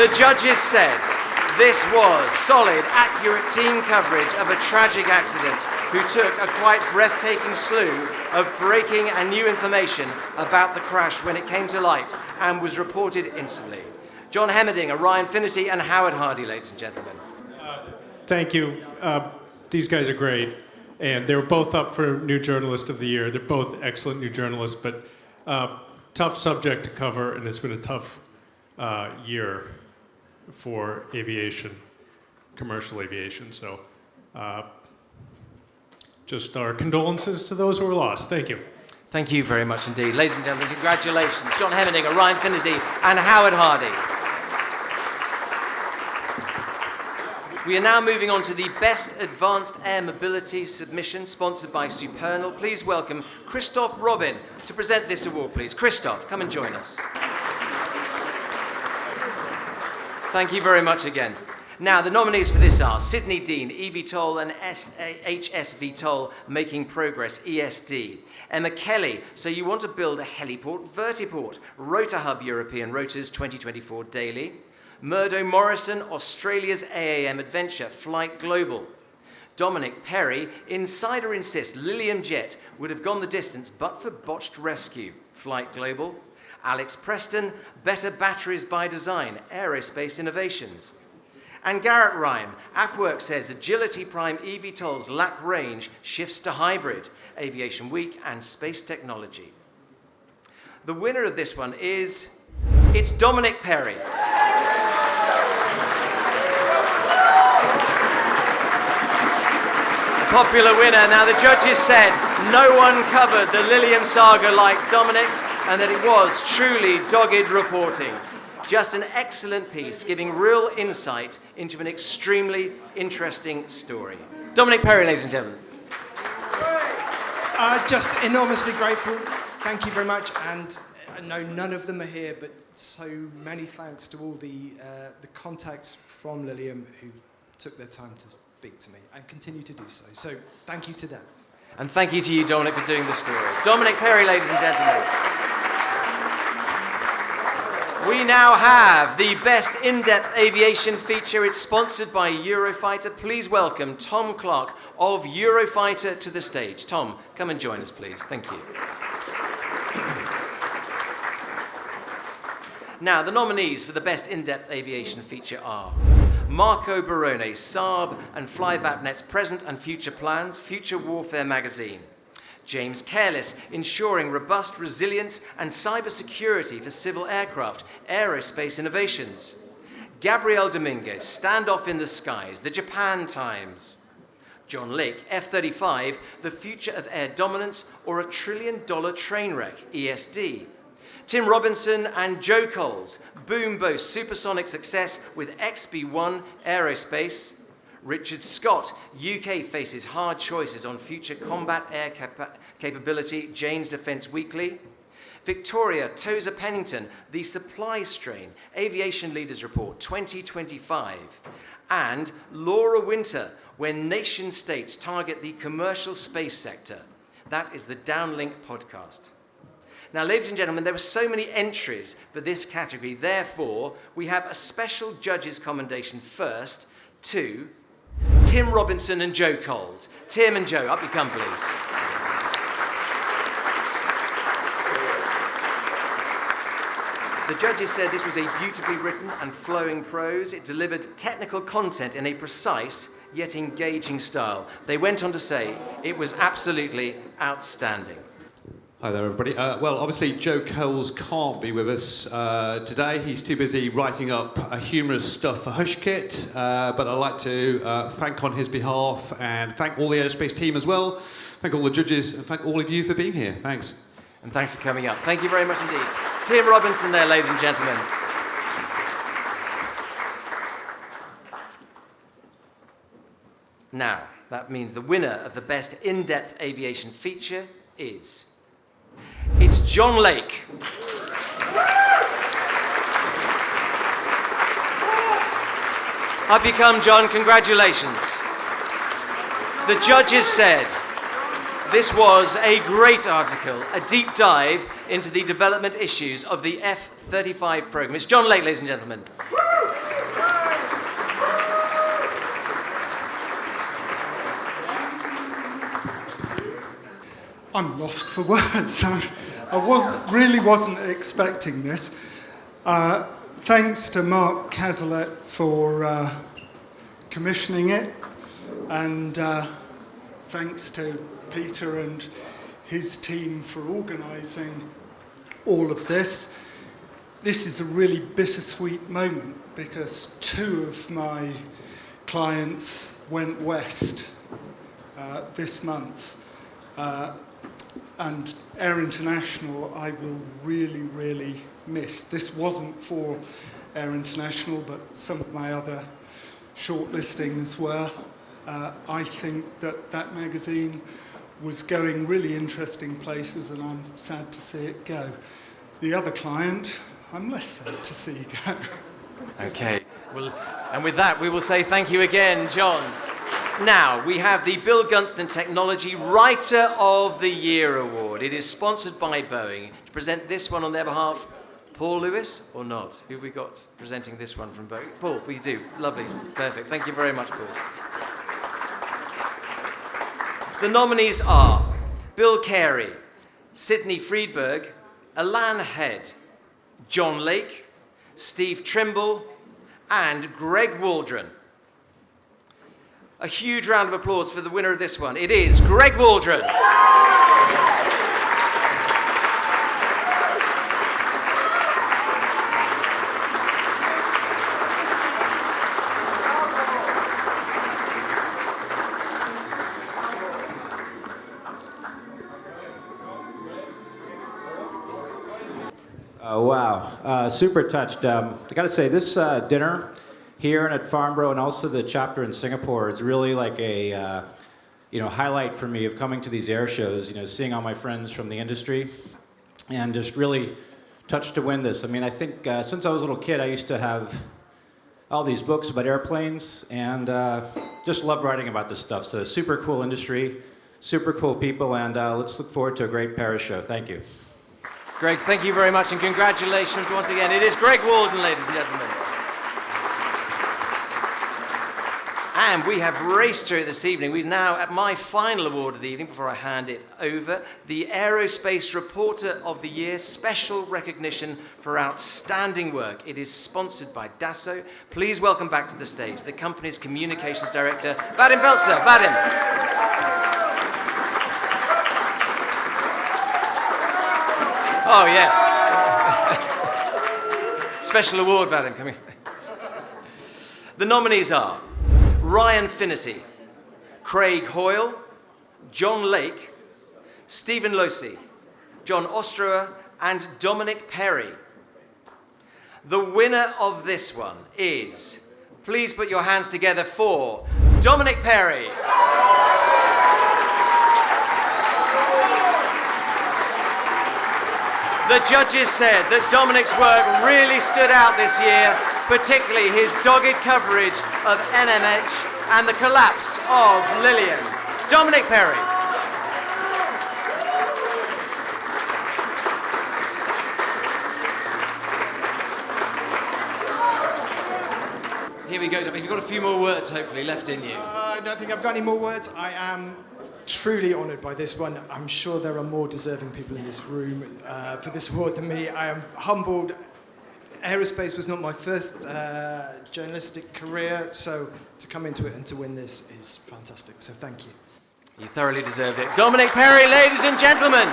The judges said this was solid, accurate team coverage of a tragic accident who took a quite breathtaking slew of breaking and new information about the crash when it came to light and was reported instantly. John Hemmerdinger, Ryan Finnerty and Howard Hardy, ladies and gentlemen. Thank you. These guys are great. And they were both up for New Journalist of the Year. They're both excellent new journalists, but tough subject to cover, and it's been a tough year for aviation, commercial aviation. So just our condolences to those who were lost. Thank you. Thank you very much indeed. Ladies and gentlemen, congratulations. John Hemmerdinger, Ryan Finnerty and Howard Hardy. We are now moving on to the Best Advanced Air Mobility submission, sponsored by Supernal. Please welcome Christoph Robin to present this award, please. Christoph, come and join us. Thank you very much again. Now, the nominees for this are Sydney Dean, eVTOL, and HSVTOL, Making Progress, ESD. Emma Kelly, So You Want to Build a Heliport, Vertiport, Rotor European Rotors 2024 Daily. Murdo Morrison, Australia's AAM Adventure, Flight Global. Dominic Perry, Insider insists Lilium Jet would have gone the distance but for botched rescue, Flight Global. Alex Preston, Better Batteries by Design, Aerospace Innovations. And Garrett Ryan, AFWork says Agility Prime eVTOLs lack range, shifts to hybrid, Aviation Week and Space Technology. The winner of this one is, it's Dominic Perry. Popular winner. Now, the judges said no one covered the Lilium saga like Dominic, and that it was truly dogged reporting. Just an excellent piece, giving real insight into an extremely interesting story. Dominic Perry, ladies and gentlemen. Just enormously grateful. Thank you very much. And I know none of them are here, but so many thanks to all the contacts from Lilium who took their time to speak to me and continue to do so. So thank you to them. And thank you to you, Dominic, for doing the story. Dominic Perry, ladies and gentlemen. We now have the Best In-Depth Aviation feature. It's sponsored by Eurofighter. Please welcome Tom Clark of Eurofighter to the stage. Tom, come and join us, please. Thank you. Now, the nominees for the Best In-Depth Aviation feature are Marco Barone, Saab and FlyVapNet's Present and Future Plans, Future Warfare Magazine. James Careless, Ensuring Robust Resilience and Cybersecurity for Civil Aircraft, Aerospace Innovations. Gabriel Dominguez, Standoff in the Skies, The Japan Times. John Lake, F-35, The Future of Air Dominance or a $1 Trillion Train Wreck, ESD. Tim Robinson and Joe Coles, Boom boasts supersonic success with XB-1 Aerospace. Richard Scott, UK faces hard choices on future combat air capability, Jane's Defence Weekly. Victoria Tozer Pennington, The Supply Strain, Aviation Leaders Report 2025. And Laura Winter, When Nation States Target the Commercial Space Sector. That is the Downlink podcast. Now, ladies and gentlemen, there were so many entries for this category. Therefore, we have a special judges' commendation first to Tim Robinson and Joe Coles. Tim and Joe, up you come, please. The judges said this was a beautifully written and flowing prose. It delivered technical content in a precise yet engaging style. They went on to say it was absolutely outstanding. Hi there, everybody. Well, obviously, Joe Coles can't be with us today. He's too busy writing up humorous stuff for Hush Kit. But I'd like to thank on his behalf and thank all the Aerospace team as well. Thank all the judges and thank all of you for being here. Thanks. And thanks for coming up. Thank you very much indeed. Tim Robinson there, ladies and gentlemen. Now, that means the winner of the Best In-Depth Aviation Feature is... It's John Lake. Up you come, John. Congratulations. The judges said this was a great article, a deep dive into the development issues of the F-35 program. It's John Lake, ladies and gentlemen. I'm lost for words. I really wasn't expecting this. Thanks to Mark Cazalet for commissioning it, and thanks to Peter and his team for organising all of this. This is a really bittersweet moment because two of my clients went west this month. And Air International, I will really, really miss. This wasn't for Air International, but some of my other shortlistings were. I think that magazine was going really interesting places, and I'm sad to see it go. The other client, I'm less sad to see go. Okay, well, and with that, we will say thank you again, John. Now, we have the Bill Gunston Technology Writer of the Year Award. It is sponsored by Boeing. To present this one on their behalf, Paul Lewis, or not? Who have we got presenting this one from Boeing? Paul, we do. Lovely. Perfect. Thank you very much, Paul. The nominees are Bill Carey, Sidney Friedberg, Alan Head, John Lake, Steve Trimble, and Greg Waldron. A huge round of applause for the winner of this one. It is Greg Waldron. Oh, wow. Super touched. I got to say, this dinner here and at Farnborough and also the chapter in Singapore is really like a highlight for me of coming to these air shows, seeing all my friends from the industry and just really touched to win this. I mean, I think since I was a little kid, I used to have all these books about airplanes and just love writing about this stuff. So super cool industry, super cool people, and let's look forward to a great Paris show. Thank you. Greg, thank you very much, and congratulations once again. It is Greg Walden, ladies and gentlemen. And we have raced through it this evening. We're now at my final award of the evening before I hand it over. The Aerospace Reporter of the Year, special recognition for outstanding work. It is sponsored by Dassault. Please welcome back to the stage the company's communications director, Vadim Veltzer. Vadim. Oh, yes. Special award, Vadim. Come here. The nominees are Ryan Finnerty, Craig Hoyle, John Lake, Stephen Losey, John Ostrower, and Dominic Perry. The winner of this one is, please put your hands together for Dominic Perry. The judges said that Dominic's work really stood out this year, particularly his dogged coverage of NMH and the collapse of Lilium. Dominic Perry. Here we go, Dominic. You've got a few more words, hopefully, left in you. I don't think I've got any more words. I am truly honoured by this one. I'm sure there are more deserving people in this room for this award than me. I am humbled. Aerospace was not my first journalistic career, so to come into it and to win this is fantastic. So thank you. You thoroughly deserved it. Dominic Perry, ladies and gentlemen.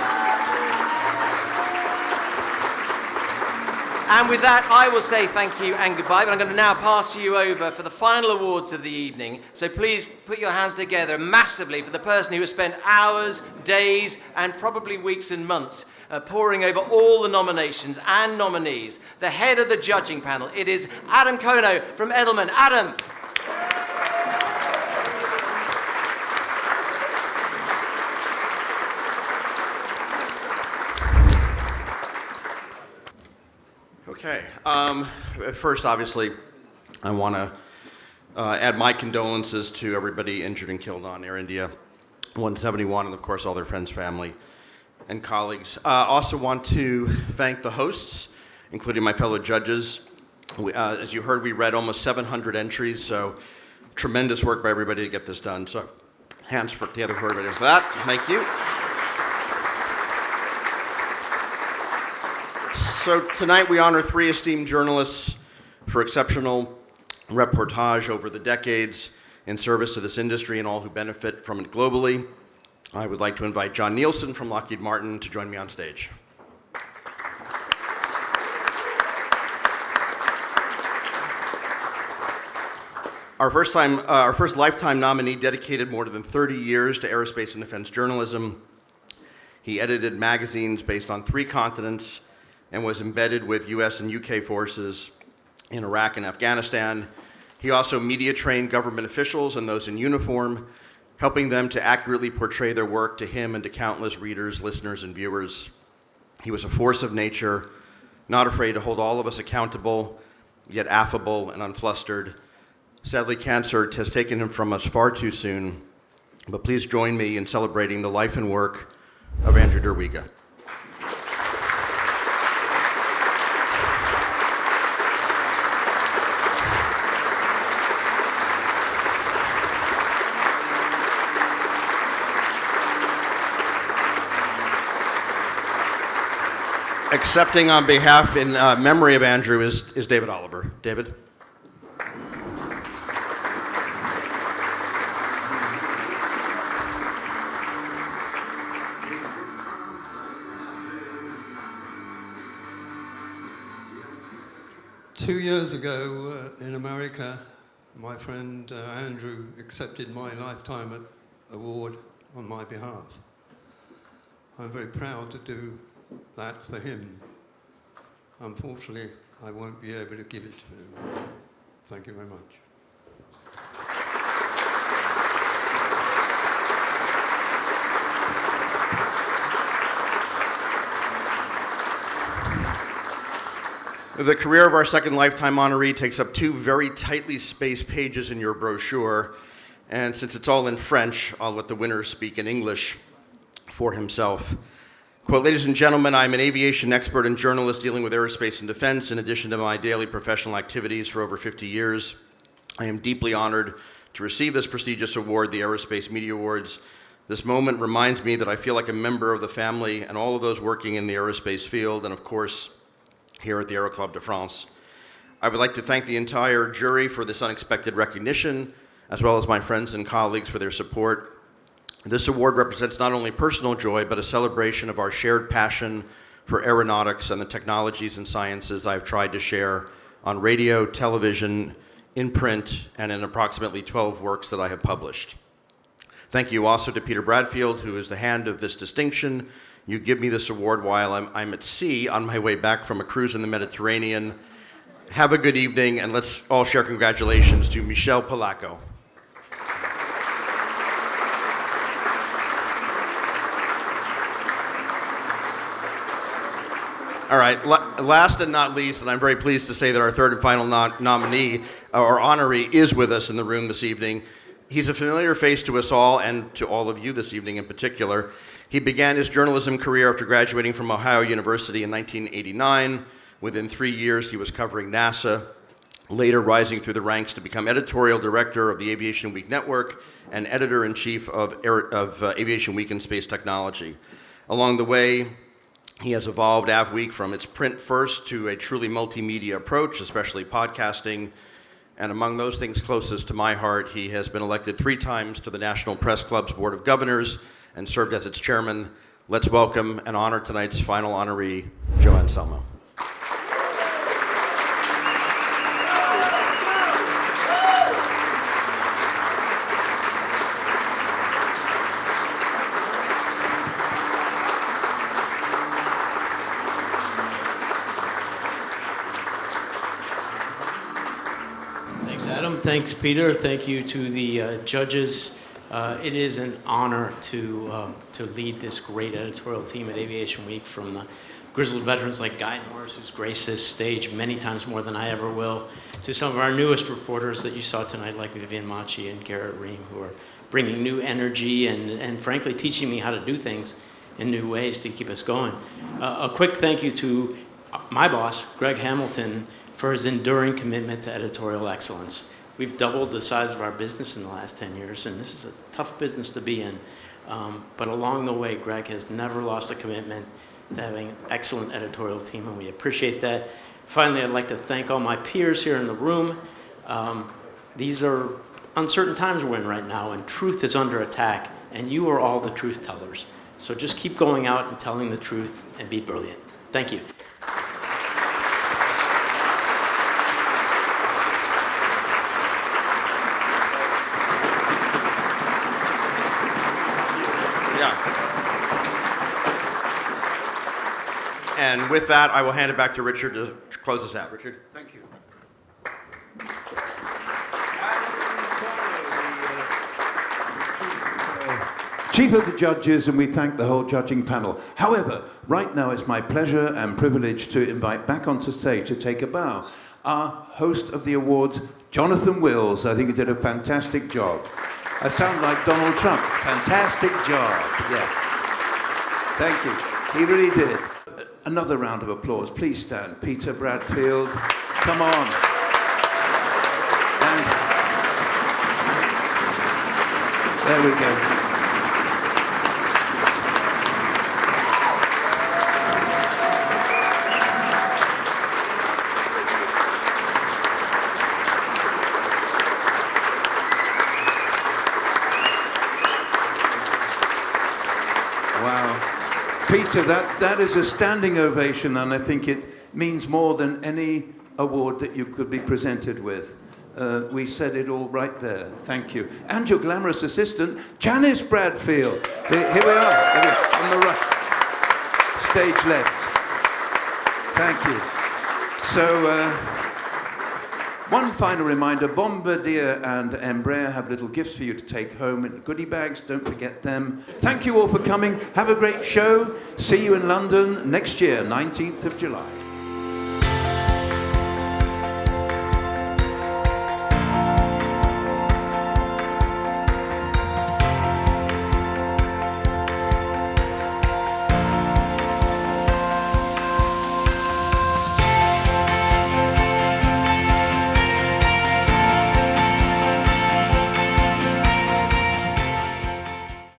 And with that, I will say thank you and goodbye, but I'm going to now pass you over for the final awards of the evening. So please put your hands together massively for the person who has spent hours, days, and probably weeks and months poring over all the nominations and nominees. The head of the judging panel, it is Adam Kono from Edelman. Adam. Okay. First, obviously, I want to add my condolences to everybody injured and killed on Air India 171, and of course all their friends, family, and colleagues. Also want to thank the hosts, including my fellow judges. As you heard, we read almost 700 entries, so tremendous work by everybody to get this done. So hands together for everybody for that. Thank you. So tonight we honor 3 esteemed journalists for exceptional reportage over the decades in service to this industry and all who benefit from it globally. I would like to invite John Nielsen from Lockheed Martin to join me on stage. Our first lifetime nominee dedicated more than 30 years to aerospace and defense journalism. He edited magazines based on 3 continents and was embedded with US and UK forces in Iraq and Afghanistan. He also media trained government officials and those in uniform, helping them to accurately portray their work to him and to countless readers, listeners, and viewers. He was a force of nature, not afraid to hold all of us accountable, yet affable and unflustered. Sadly, cancer has taken him from us far too soon, but please join me in celebrating the life and work of Andrew Derwiga. Accepting on behalf in memory of Andrew is David Oliver. David? Two years ago in America, my friend Andrew accepted my Lifetime Award on my behalf. I'm very proud to do that for him. Unfortunately, I won't be able to give it to him. Thank you very much. The career of our second lifetime honoree takes up 2 very tightly spaced pages in your brochure, and since it's all in French, I'll let the winner speak in English for himself. Quote, ladies and gentlemen, I'm an aviation expert and journalist dealing with aerospace and defense in addition to my daily professional activities for over 50 years. I am deeply honored to receive this prestigious award, the Aerospace Media Awards. This moment reminds me that I feel like a member of the family and all of those working in the aerospace field, and of course, here at the Aero Club de France. I would like to thank the entire jury for this unexpected recognition, as well as my friends and colleagues for their support. This award represents not only personal joy, but a celebration of our shared passion for aeronautics and the technologies and sciences I've tried to share on radio, television, in print, and in approximately 12 works that I have published. Thank you also to Peter Bradfield, who is the hand of this distinction. You give me this award while I'm at sea on my way back from a cruise in the Mediterranean. Have a good evening, and let's all share congratulations to Michel Polacco. All right, last and not least, and I'm very pleased to say that our third and final nominee, or honoree, is with us in the room this evening. He's a familiar face to us all, and to all of you this evening in particular. He began his journalism career after graduating from Ohio University in 1989. Within 3 years, he was covering NASA, later rising through the ranks to become editorial director of the Aviation Week Network and editor-in-chief of Aviation Week and Space Technology. Along the way, he has evolved AvWeek from its print first to a truly multimedia approach, especially podcasting. And among those things closest to my heart, he has been elected 3 times to the National Press Club's Board of Governors and served as its chairman. Let's welcome and honor tonight's final honoree, Joe Anselmo. Thanks, Peter. Thank you to the judges. It is an honor to lead this great editorial team at Aviation Week, from the grizzled veterans like Guy Norris, who's graced this stage many times more than I ever will, to some of our newest reporters that you saw tonight, like Vivian Machi and Garrett Ream, who are bringing new energy and frankly teaching me how to do things in new ways to keep us going. A quick thank you to my boss, Greg Hamilton, for his enduring commitment to editorial excellence. We've doubled the size of our business in the last 10 years, and this is a tough business to be in. But along the way, Greg has never lost a commitment to having an excellent editorial team, and we appreciate that. Finally, I'd like to thank all my peers here in the room. These are uncertain times we're in right now, and truth is under attack, and you are all the truth tellers. So just keep going out and telling the truth and be brilliant. Thank you. And with that, I will hand it back to Richard to close us out. Richard? Thank you. Chief of the judges, and we thank the whole judging panel. However, right now it's my pleasure and privilege to invite back onto stage to take a bow our host of the awards, Jonathan Wills. I think he did a fantastic job. I sound like Donald Trump. Fantastic job. Yeah. Thank you. He really did. Another round of applause. Please stand. Peter Bradfield. Come on. And there we go. Peter, that is a standing ovation, and I think it means more than any award that you could be presented with. We said it all right there. Thank you. And your glamorous assistant, Janice Bradfield. Here we are, on the right. Stage left. Thank you. So, one final reminder, Bombardier and Embraer have little gifts for you to take home in goodie bags. Don't forget them. Thank you all for coming. Have a great show. See you in London next year, 19th of July.